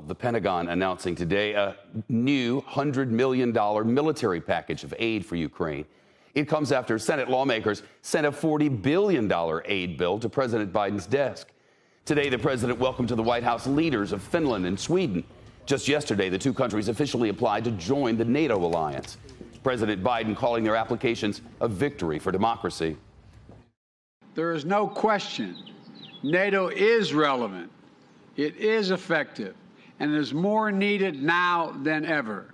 The Pentagon announcing today a new $100 million military package of aid for Ukraine. It comes after Senate lawmakers sent a $40 billion aid bill to President Biden's desk. Today, the president welcomed to the White House leaders of Finland and Sweden. Just yesterday, the two countries officially applied to join the NATO alliance. President Biden calling their applications a victory for democracy. There is no question NATO is relevant. It is effective, and it is more needed now than ever.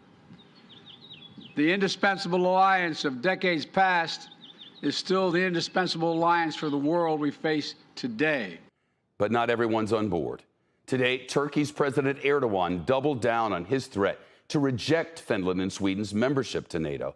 The indispensable alliance of decades past is still the indispensable alliance for the world we face today. But not everyone's on board. Today, Turkey's President Erdogan doubled down on his threat to reject Finland and Sweden's membership to NATO.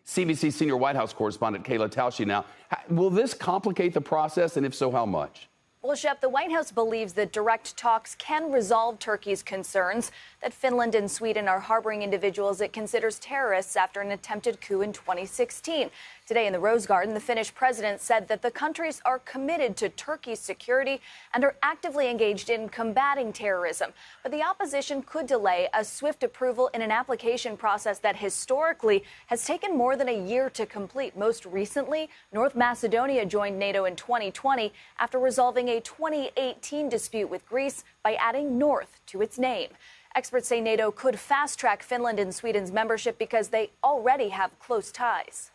CNBC senior White House correspondent Kayla Tausche now. Will this complicate the process, and if so, how much? Well, Shep, the White House believes that direct talks can resolve Turkey's concerns that Finland and Sweden are harboring individuals it considers terrorists after an attempted coup in 2016. Today in the Rose Garden, the Finnish president said that the countries are committed to Turkey's security and are actively engaged in combating terrorism. But the opposition could delay a swift approval in an application process that historically has taken more than a year to complete. Most recently, North Macedonia joined NATO in 2020 after resolving a 2018 dispute with Greece by adding North to its name. Experts say NATO could fast-track Finland and Sweden's membership because they already have close ties.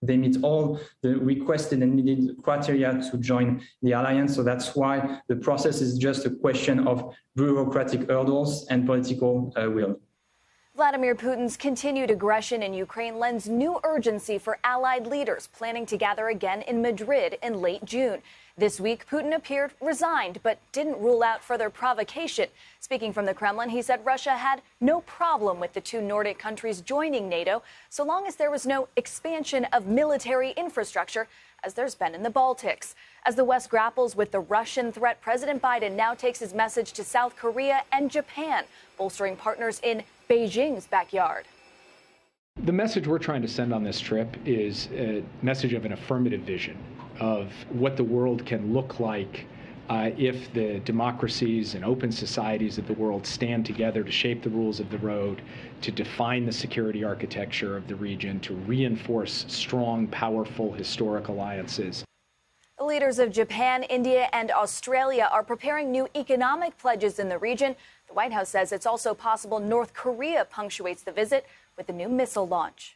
They meet all the requested and needed criteria to join the alliance, so that's why the process is just a question of bureaucratic hurdles and political will. Vladimir Putin's continued aggression in Ukraine lends new urgency for allied leaders planning to gather again in Madrid in late June. This week, Putin appeared resigned, but didn't rule out further provocation. Speaking from the Kremlin, he said Russia had no problem with the two Nordic countries joining NATO, so long as there was no expansion of military infrastructure, as there's been in the Baltics. As the West grapples with the Russian threat, President Biden now takes his message to South Korea and Japan, bolstering partners in Beijing's backyard. The message we're trying to send on this trip is a message of an affirmative vision of what the world can look like if the democracies and open societies of the world stand together to shape the rules of the road, to define the security architecture of the region, to reinforce strong, powerful, historic alliances. The leaders of Japan, India, and Australia are preparing new economic pledges in the region. The White House says it's also possible North Korea punctuates the visit with a new missile launch.